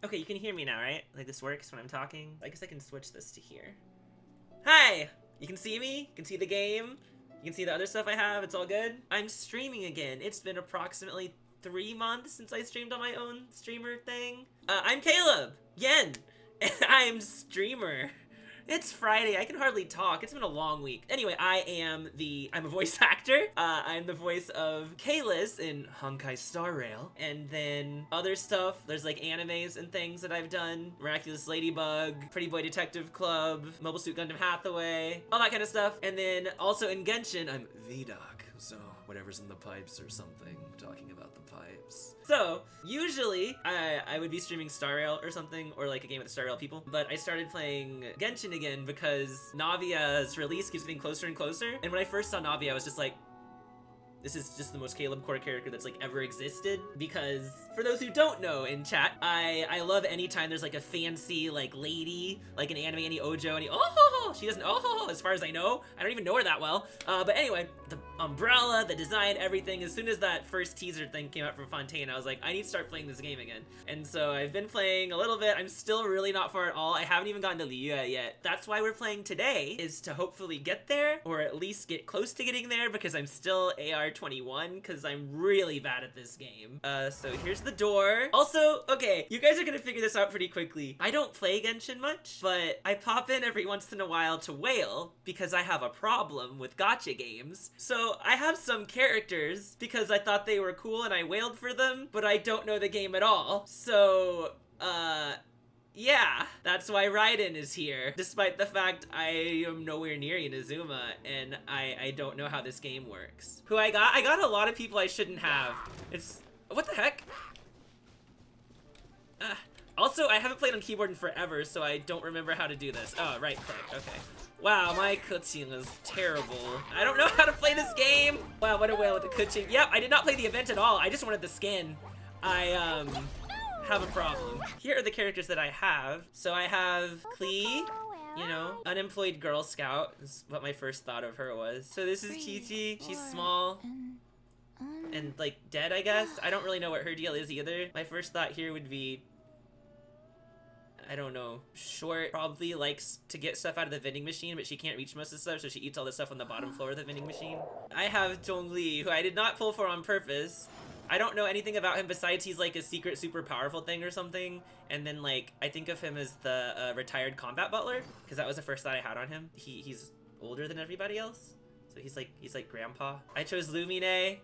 Okay, you can hear me now, right? Like this works when I'm talking? I guess I can switch this to here. Hi! You can see me? You can see the game? You can see the other stuff I have? It's all good? I'm streaming again. It's been approximately 3 months since I streamed on my own streamer thing. I'm Caleb! Yen! And I'm streamer. It's Friday, I can hardly talk. It's been a long week. Anyway, I'm a voice actor. I'm the voice of Kaeya in Honkai Star Rail. And then other stuff, there's like animes and things that I've done. Miraculous Ladybug, Pretty Boy Detective Club, Mobile Suit Gundam Hathaway, all that kind of stuff. And then also in Genshin, I'm Vidoc. So whatever's in the pipes or something, talking about the pipes. So usually I would be streaming Star Rail or something, or like a game with the Star Rail people, but I started playing Genshin again because Navia's release keeps getting closer and closer. And when I first saw Navia, I was just like, this is just the most Caleb core character that's like ever existed. Because for those who don't know in chat, I love anytime there's like a fancy like lady, like an anime, any Ojo, any she doesn't as far as I know. I don't even know her that well. But anyway, the umbrella, the design, everything. As soon as that first teaser thing came out from Fontaine, I was like, I need to start playing this game again. And so I've been playing a little bit. I'm still really not far at all. I haven't even gotten to Liu yet. That's why we're playing today, is to hopefully get there, or at least get close to getting there, because I'm still AR 21 because I'm really bad at this game. So here's the door. Also, okay, you guys are gonna figure this out pretty quickly. I don't play Genshin much, but I pop in every once in a while to wail because I have a problem with gacha games. So I have some characters because I thought they were cool and I wailed for them, but I don't know the game at all. So, yeah, that's why Raiden is here, despite the fact I am nowhere near Inazuma, and I don't know how this game works. Who I got a lot of people I shouldn't have. It's, what the heck? Also, I haven't played on keyboard in forever, so I don't remember how to do this. Oh, right click, okay. Wow, my kuching is terrible. I don't know how to play this game. Wow, what a whale with the kuching. Yep, I did not play the event at all. I just wanted the skin. I have a problem. Here are the characters that I have. So I have Klee, you know, unemployed Girl Scout is what my first thought of her was. So this is qiqi. She's small and like dead, I guess. I don't really know what her deal is either. My first thought here would be, I don't know, short, probably likes to get stuff out of the vending machine, but she can't reach most of the stuff, so she eats all the stuff on the bottom floor of the vending machine. I have zhongli, who I did not pull for on purpose. I don't know anything about him besides he's like a secret super powerful thing or something. And then like, I think of him as the retired combat butler, because that was the first thought I had on him. He's older than everybody else. So he's like grandpa. I chose Lumine.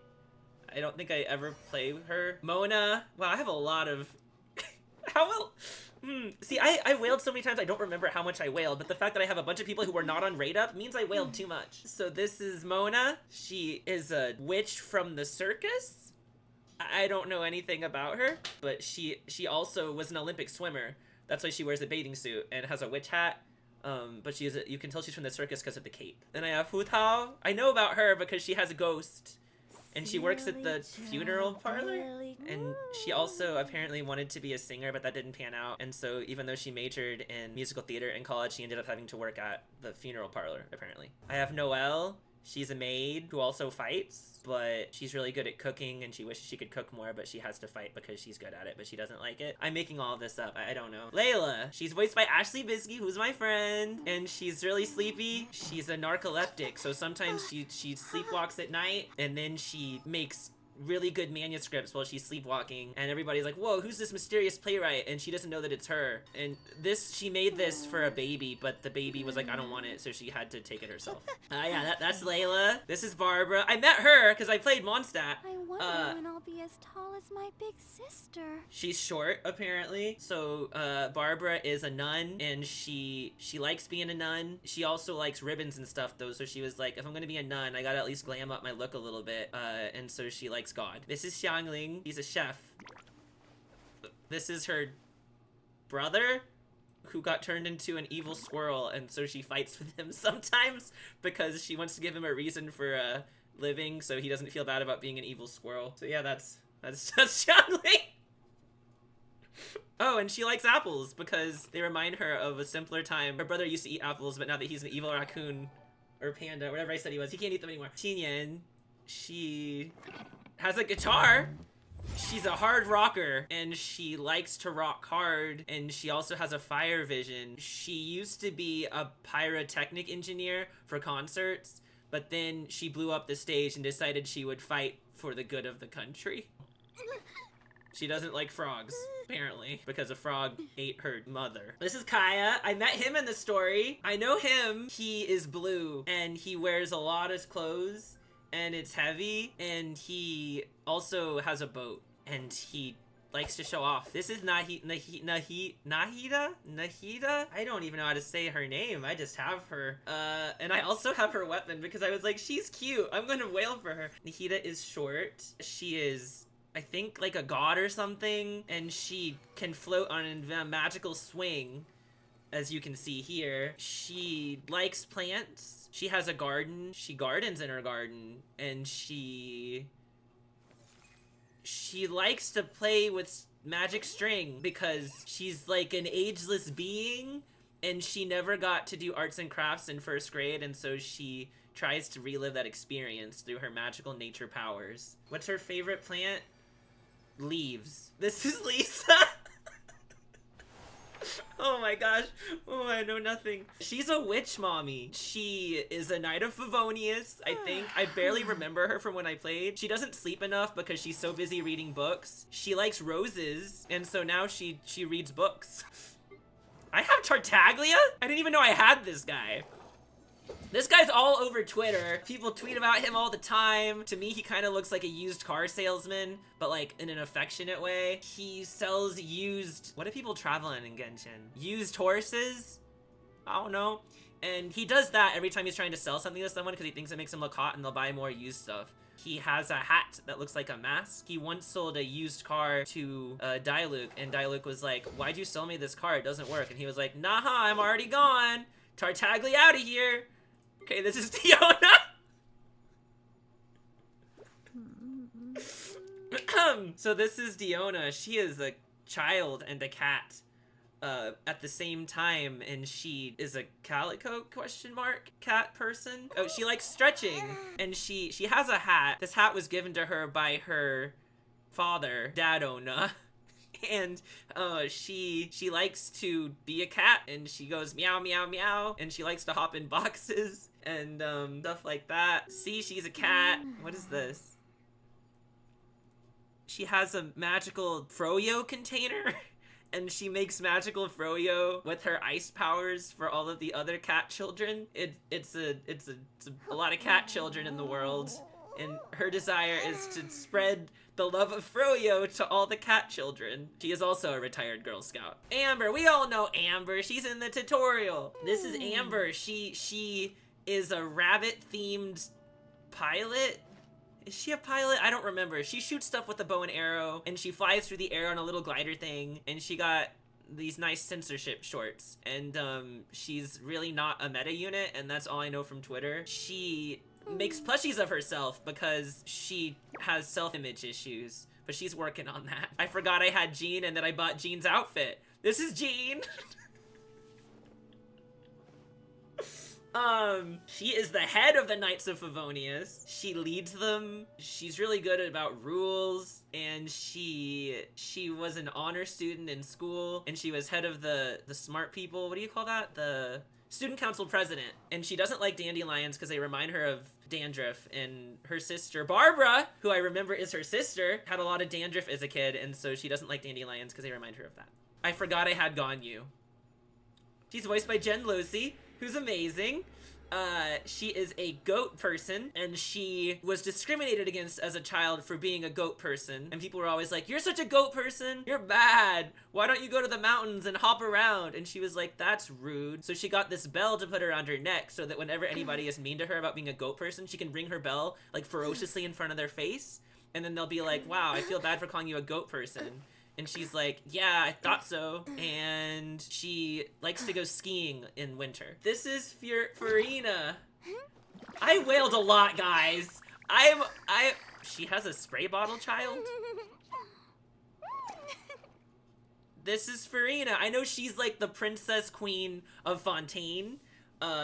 I don't think I ever play her. Mona. Wow, I have a lot of, how will, See, I wailed so many times I don't remember how much I wailed, but the fact that I have a bunch of people who were not on Raid Up means I wailed too much. So this is Mona. She is a witch from the circus. I don't know anything about her, but she also was an Olympic swimmer. That's why she wears a bathing suit and has a witch hat. But you can tell she's from the circus because of the cape. Then I have Hu Tao. I know about her because she has a ghost. And she works at the funeral parlor, and she also apparently wanted to be a singer, but that didn't pan out. And so even though she majored in musical theater in college, she ended up having to work at the funeral parlor, apparently. I have Noelle. She's a maid who also fights, but she's really good at cooking, and she wishes she could cook more, but she has to fight because she's good at it, but she doesn't like it. I'm making all of this up. I don't know. Layla. She's voiced by Ashley Bisky, who's my friend, and she's really sleepy. She's a narcoleptic, so sometimes she sleepwalks at night, and then she makes really good manuscripts while she's sleepwalking, and everybody's like, whoa, who's this mysterious playwright? And she doesn't know that it's her. And she made this for a baby, but the baby was like, I don't want it, so she had to take it herself. Yeah, that's Layla. This is Barbara. I met her because I played Mondstadt. I wonder when I'll be as tall as my big sister. She's short, apparently. So Barbara is a nun, and she likes being a nun. She also likes ribbons and stuff, though, so she was like, if I'm gonna be a nun, I gotta at least glam up my look a little bit. And so she likes God. This is Xiangling. He's a chef. This is her brother, who got turned into an evil squirrel, and so she fights with him sometimes because she wants to give him a reason for living, so he doesn't feel bad about being an evil squirrel. So yeah, that's just Xiangling. Oh, and she likes apples because they remind her of a simpler time. Her brother used to eat apples, but now that he's an evil raccoon or panda, whatever I said he was, he can't eat them anymore. Xinyan. She has a guitar. She's a hard rocker, and she likes to rock hard, and she also has a fire vision. She used to be a pyrotechnic engineer for concerts, but then she blew up the stage and decided she would fight for the good of the country. She doesn't like frogs, apparently, because a frog ate her mother. This is Kaeya. I met him in the story. I know him. He is blue, and he wears a lot of clothes, and it's heavy, and he also has a boat, and he likes to show off. This is nahida? Nahida? I don't even know how to say her name. I just have her. And I also have her weapon because I was like, she's cute. I'm gonna wail for her. Nahida is short. She is, I think, like a god or something, and she can float on a magical swing, as you can see here. She likes plants. She has a garden. She gardens in her garden, and she likes to play with magic string because she's like an ageless being, and she never got to do arts and crafts in first grade, and so she tries to relive that experience through her magical nature powers. What's her favorite plant? Leaves. This is Lisa. Oh my gosh. Oh, I know nothing. She's a witch mommy. She is a Knight of Favonius, I think. I barely remember her from when I played. She doesn't sleep enough because she's so busy reading books. She likes roses, and so now she reads books. I have Tartaglia? I didn't even know I had this guy. This guy's all over Twitter. People tweet about him all the time. To me, he kind of looks like a used car salesman, but like in an affectionate way. He sells used... What do people travel in Genshin? Used horses? I don't know. And he does that every time he's trying to sell something to someone because he thinks it makes him look hot and they'll buy more used stuff. He has a hat that looks like a mask. He once sold a used car to Diluc, and Diluc was like, why'd you sell me this car? It doesn't work. And he was like, nah, I'm already gone. Tartaglia out of here. Okay, this is Diona. So this is Diona. She is a child and a cat at the same time, and she is a calico cat person. Oh, she likes stretching, and she has a hat. This hat was given to her by her father, Diona. And she likes to be a cat, and she goes meow meow meow, and she likes to hop in boxes and stuff like that. See, she's a cat. What is this? She has a magical froyo container, and she makes magical froyo with her ice powers for all of the other cat children. It's a lot of cat children in the world, and her desire is to spread the love of froyo to all the cat children. She is also a retired Girl Scout. Amber, we all know Amber. She's in the tutorial. This is Amber. She is a rabbit-themed pilot. Is she a pilot? I don't remember. She shoots stuff with a bow and arrow, and she flies through the air on a little glider thing, and she got these nice censorship shorts, and she's really not a meta unit, and that's all I know from Twitter. She makes plushies of herself because she has self-image issues, but she's working on that. I forgot I had Jean, and then I bought Jean's outfit. This is Jean. She is the head of the Knights of Favonius. She leads them. She's really good about rules, and she was an honor student in school, and she was head of the smart people. What do you call that? The student council president. And she doesn't like dandelions because they remind her of dandruff, and her sister Barbara, who I remember is her sister, had a lot of dandruff as a kid, and so she doesn't like dandelions because they remind her of that. I forgot I had Ganyu. She's voiced by Jen Lucy, who's amazing. She is a goat person, and she was discriminated against as a child for being a goat person, and people were always like, you're such a goat person, you're bad, why don't you go to the mountains and hop around? And she was like, that's rude. So she got this bell to put around her neck so that whenever anybody is mean to her about being a goat person, she can ring her bell like ferociously in front of their face, and then they'll be like, wow, I feel bad for calling you a goat person. And she's like, yeah, I thought so. And she likes to go skiing in winter. This is Furina. I wailed a lot, guys. She has a spray bottle child? This is Furina. I know she's like the princess queen of Fontaine,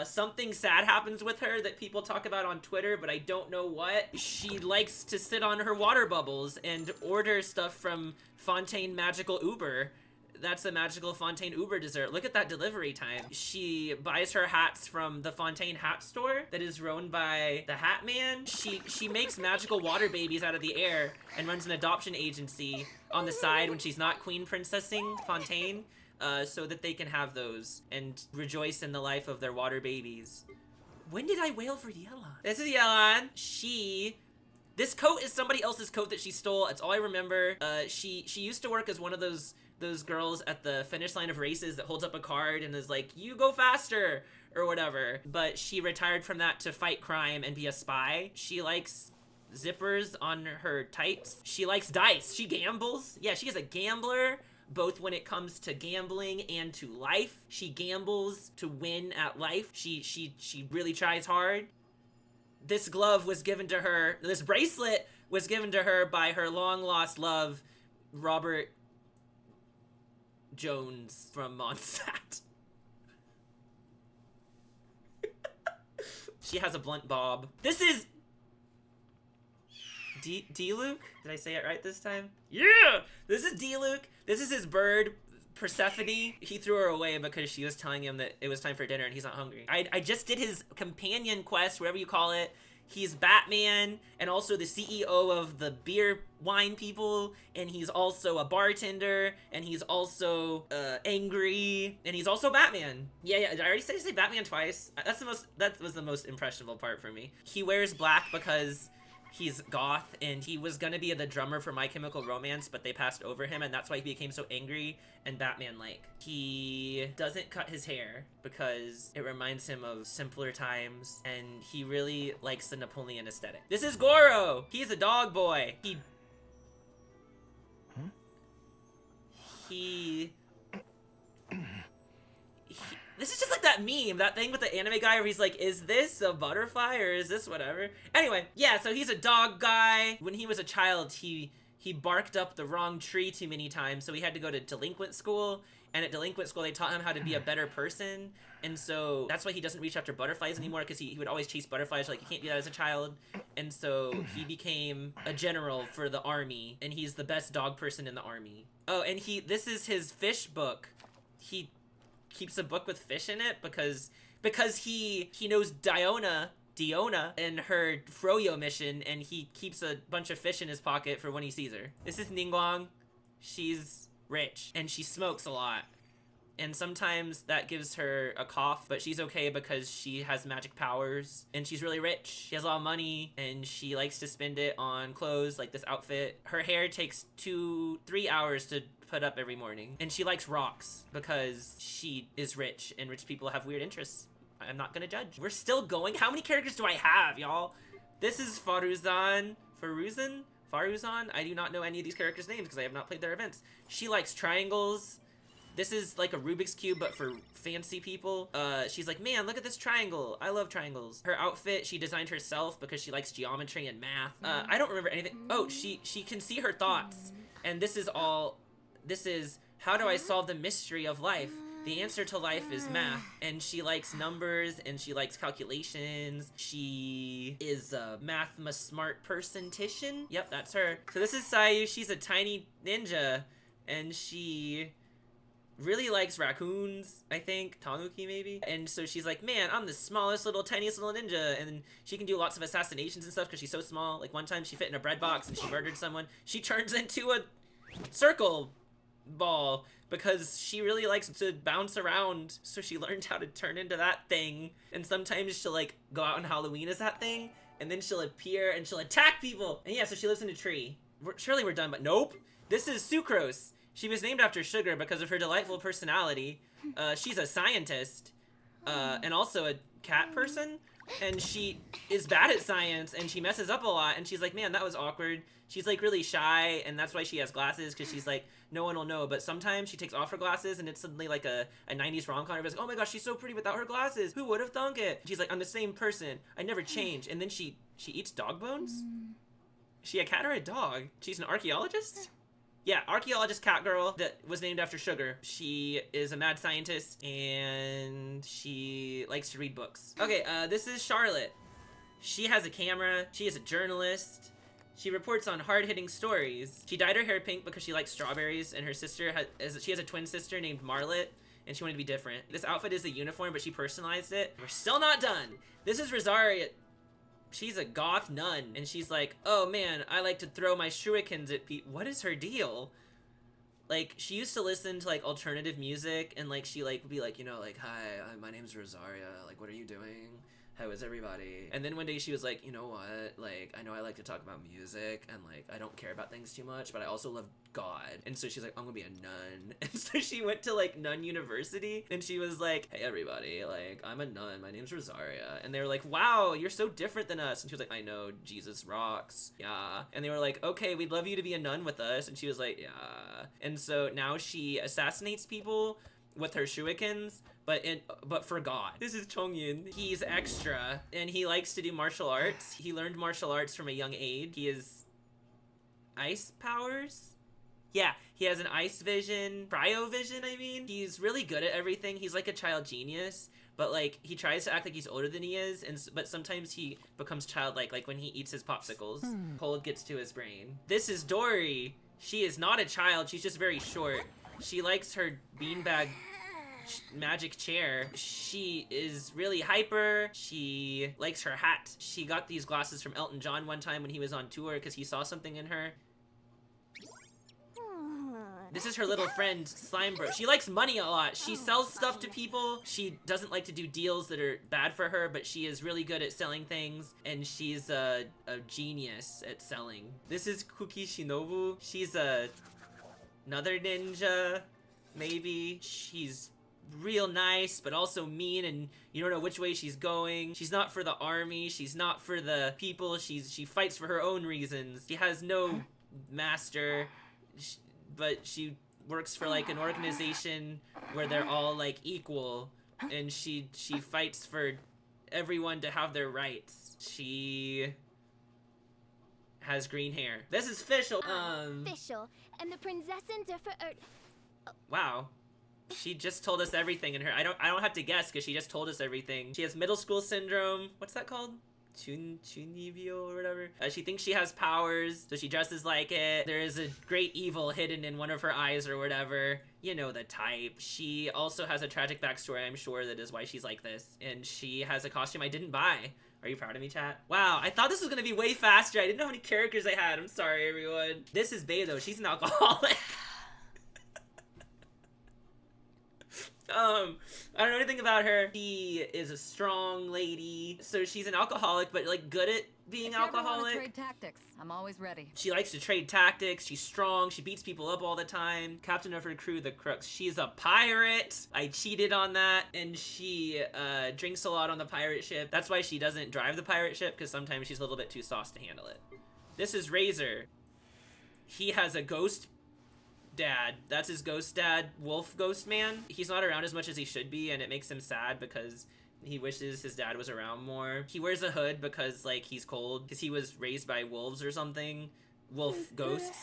Something sad happens with her that people talk about on Twitter, but I don't know what. She likes to sit on her water bubbles and order stuff from Fontaine Magical Uber. That's a magical Fontaine Uber dessert. Look at that delivery time. She buys her hats from the Fontaine hat store that is run by the Hat Man. She makes magical water babies out of the air and runs an adoption agency on the side when she's not queen princessing Fontaine, so that they can have those and rejoice in the life of their water babies. When did I wail for Yelan? This is Yelan. This coat is somebody else's coat that she stole. It's all I remember. She used to work as one of those girls at the finish line of races that holds up a card and is like, you go faster, or whatever. But she retired from that to fight crime and be a spy. She likes zippers on her tights. She likes dice. She gambles. Yeah, she is a gambler, both when it comes to gambling and to life. She gambles to win at life. She really tries hard. This glove was given to her, this bracelet was given to her by her long-lost love, Robert Jones from Mondstadt. She has a blunt bob. This is diluc? Did I say it right this time? Yeah! This is diluc. This is his bird, Persephone. He threw her away because she was telling him that it was time for dinner and he's not hungry. I just did his companion quest, whatever you call it. He's Batman and also the CEO of the beer wine people, and he's also a bartender, and he's also angry, and he's also Batman. Yeah, did I already say Batman twice? That was the most impressionable part for me. He wears black because he's goth, and he was gonna be the drummer for My Chemical Romance, but they passed over him, and that's why he became so angry and Batman-like. He doesn't cut his hair because it reminds him of simpler times, and he really likes the Napoleon aesthetic. This is Gorou! He's a dog boy. This is just like that meme, that thing with the anime guy where he's like, is this a butterfly or is this whatever? Anyway, yeah, so he's a dog guy. When he was a child, he barked up the wrong tree too many times, so he had to go to delinquent school. And at delinquent school, they taught him how to be a better person. And so that's why he doesn't reach after butterflies anymore, because he would always chase butterflies. Like, you can't do that as a child. And so he became a general for the army, and he's the best dog person in the army. Oh, and this is his fish book. He keeps a book with fish in it because he knows Diona and her Froyo mission, and he keeps a bunch of fish in his pocket for when he sees her. This is Ningguang. She's rich, and she smokes a lot. And sometimes that gives her a cough, but she's okay because she has magic powers, and she's really rich. She has a lot of money, and she likes to spend it on clothes like this outfit. Her hair takes 2-3 hours to put up every morning. And she likes rocks because she is rich, and rich people have weird interests. I'm not gonna judge. We're still going? How many characters do I have, y'all? This is Faruzan. I do not know any of these characters' names because I have not played their events. She likes triangles. This is like a Rubik's Cube, but for fancy people. She's like, man, look at this triangle. I love triangles. Her outfit, she designed herself because she likes geometry and math. I don't remember anything. Oh, she can see her thoughts. And this is how do I solve the mystery of life? The answer to life is math. And she likes numbers, and she likes calculations. She is a smart person-tician. Yep, that's her. So this is Sayu. She's a tiny ninja, and she really likes raccoons, I think. Tanuki, maybe? And so she's like, man, I'm the smallest tiniest little ninja. And she can do lots of assassinations and stuff because she's so small. Like, one time she fit in a bread box and she murdered someone. She turns into a circle ball because she really likes to bounce around. So she learned how to turn into that thing. And sometimes she'll, like, go out on Halloween as that thing. And then she'll appear and she'll attack people. And yeah, so she lives in a tree. Surely we're done, but nope. This is Sucrose. She was named after sugar because of her delightful personality. She's a scientist, and also a cat person, and she is bad at science, and she messes up a lot, and she's like, man, that was awkward. She's like really shy, and that's why she has glasses, because she's like, no one will know, but sometimes she takes off her glasses, and it's suddenly like a 90s rom-com. Everybody's like, oh my gosh, she's so pretty without her glasses. Who would have thunk it? She's like, I'm the same person. I never change. And then she eats dog bones? Is she a cat or a dog? She's an archaeologist? Yeah, archaeologist cat girl that was named after sugar. She is a mad scientist and she likes to read books. Okay, this is Charlotte. She has a camera. She is a journalist. She reports on hard-hitting stories. She dyed her hair pink because she likes strawberries, and her sister she has a twin sister named Marlet, and she wanted to be different. This outfit is a uniform, but she personalized it. We're still not done. This is Rosaria. She's a goth nun, and she's like, oh man, I like to throw my shurikens at people. What is her deal? Like, she used to listen to, like, alternative music, and, like, she, like, would be like, you know, like, hi, my name's Rosaria. Like, what are you doing? How is everybody? And then one day she was like, you know what? Like, I know I like to talk about music, and, like, I don't care about things too much, but I also love God. And so she's like, I'm gonna be a nun. And so she went to, like, nun university, and she was like, hey, everybody, like, I'm a nun. My name's Rosaria. And they were like, wow, you're so different than us. And she was like, I know, Jesus rocks. Yeah. And they were like, okay, we'd love you to be a nun with us. And she was like, yeah. And so now she assassinates people with her shurikens, but for God. This is Chongyun. He's extra, and he likes to do martial arts. He learned martial arts from a young age. He has ice powers? Yeah, he has an ice vision, cryo vision, I mean. He's really good at everything. He's like a child genius, but like he tries to act like he's older than he is, but sometimes he becomes childlike, like when he eats his popsicles. Cold gets to his brain. This is Dori. She is not a child, she's just very short. She likes her beanbag magic chair. She is really hyper. She likes her hat. She got these glasses from Elton John one time when he was on tour because he saw something in her. This is her little friend, Slime Bro. She likes money a lot. She sells stuff to people. She doesn't like to do deals that are bad for her, but she is really good at selling things, and she's a genius at selling. This is Kuki Shinobu. She's another ninja, maybe. She's real nice, but also mean, and you don't know which way she's going. She's not for the army. She's not for the people. She fights for her own reasons. She has no master, but she works for like an organization where they're all like equal, and she fights for everyone to have their rights. She has green hair. This is Fischl. Fischl, and the Prinzessin der Wow. She just told us everything in her. I don't have to guess because she just told us everything. She has middle school syndrome. What's that called? Chunibyo or whatever. She thinks she has powers, so she dresses like it. There is a great evil hidden in one of her eyes or whatever. You know the type. She also has a tragic backstory, I'm sure, that is why she's like this. And she has a costume I didn't buy. Are you proud of me, chat? Wow, I thought this was gonna be way faster. I didn't know how many characters I had. I'm sorry, everyone. This is beidou. She's an alcoholic. I don't know anything about her. She is a strong lady. So she's an alcoholic, but like good at being alcoholic. Trade tactics, I'm always ready. She likes to trade tactics. She's strong. She beats people up all the time. Captain of her crew, the crooks. She's a pirate. I cheated on that. And she drinks a lot on the pirate ship. That's why she doesn't drive the pirate ship, because sometimes she's a little bit too sauce to handle it. This is Razor. He has a ghost dad. That's his ghost dad, Wolf Ghost Man. He's not around as much as he should be, and it makes him sad because he wishes his dad was around more. He wears a hood because, like, he's cold, because he was raised by wolves or something. Wolf ghosts.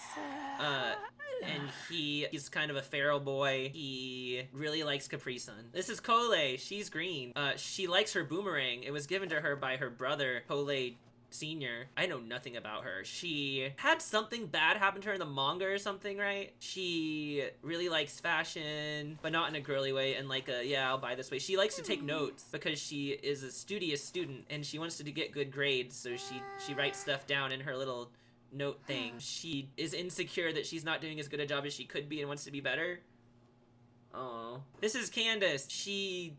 And he's kind of a feral boy. He really likes Capri Sun. This is Collei. She's green. She likes her boomerang. It was given to her by her brother, Collei Senior. I know nothing about her. She had something bad happen to her in the manga or something, right? She really likes fashion, but not in a girly way, and like a, yeah, I'll buy this way. She likes to take notes because she is a studious student and she wants to get good grades, so she writes stuff down in her little note thing. She is insecure that she's not doing as good a job as she could be and wants to be better. Oh. This is Candace. She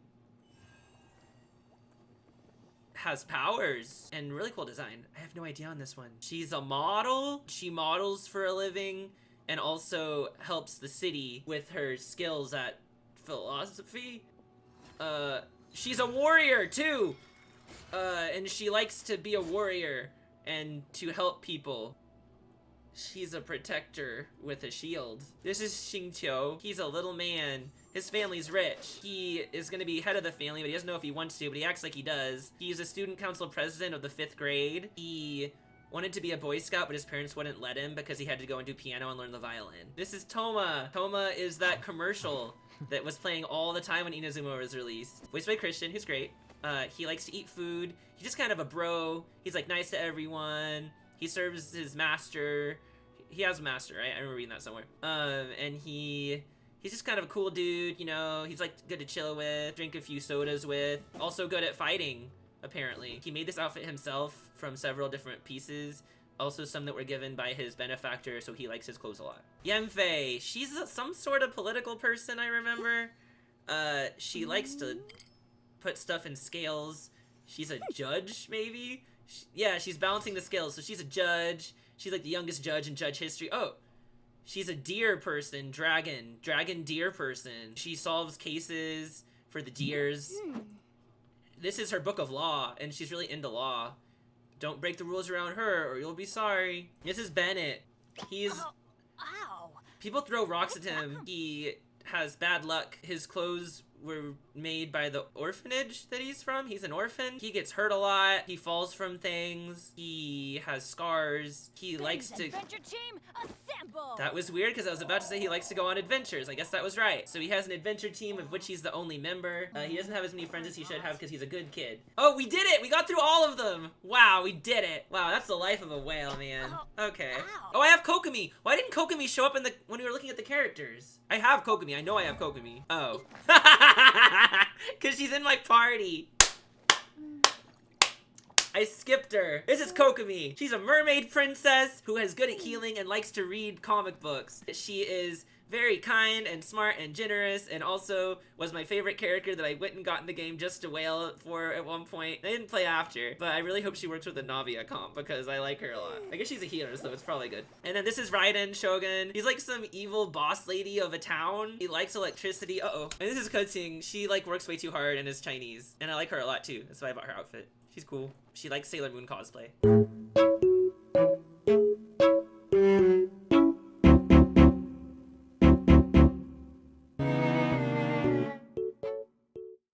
has powers and really cool design. I have no idea on this one. She's a model. She models for a living and also helps the city with her skills at philosophy. She's a warrior too. And she likes to be a warrior and to help people. She's a protector with a shield. This is Xingqiu. He's a little man. His family's rich. He is going to be head of the family, but he doesn't know if he wants to, but he acts like he does. He's a student council president of the 5th grade. He wanted to be a Boy Scout, but his parents wouldn't let him because he had to go and do piano and learn the violin. This is Toma. Toma is that commercial that was playing all the time when Inazuma was released. Voiced by Christian, who's great. He likes to eat food. He's just kind of a bro. He's like nice to everyone. He serves his master. He has a master, right? I remember reading that somewhere. And he's just kind of a cool dude, you know. He's like good to chill with, drink a few sodas with. Also good at fighting, apparently. He made this outfit himself from several different pieces. Also some that were given by his benefactor, so he likes his clothes a lot. Yenfei, she's some sort of political person, I remember. She likes to put stuff in scales. She's a judge, maybe? Yeah, she's balancing the scales, so she's a judge. She's like the youngest judge in judge history. Oh, she's a deer person, dragon deer person. She solves cases for the deers. This is her book of law, and she's really into law. Don't break the rules around her, or you'll be sorry. This is Bennett. He's... Ow. People throw rocks at him. He has bad luck. His clothes were made by the orphanage that he's from. He's an orphan. He gets hurt a lot. He falls from things. He has scars. He likes to... Adventure team, assemble! That was weird because I was about to say he likes to go on adventures. I guess that was right. So he has an adventure team of which he's the only member. He doesn't have as many friends as he should have because he's a good kid. Oh, we did it! We got through all of them! Wow, we did it! Wow, that's the life of a whale, man. Okay. Ow. Oh, I have Kokomi! Why didn't Kokomi show up when we were looking at the characters? I have Kokomi. I know I have Kokomi. Oh. Because she's in my party. I skipped her. This is Kokomi. She's a mermaid princess who is good at healing and likes to read comic books. She is very kind and smart and generous, and also was my favorite character that I went and got in the game just to wail for at one point. I didn't play after, but I really hope she works with the Navia comp because I like her a lot. I guess she's a healer, so it's probably good. And then this is Raiden Shogun. He's like some evil boss lady of a town. He likes electricity. Uh-oh. And this is Kuting. She like works way too hard and is Chinese. And I like her a lot too. That's why I bought her outfit. She's cool. She likes Sailor Moon cosplay.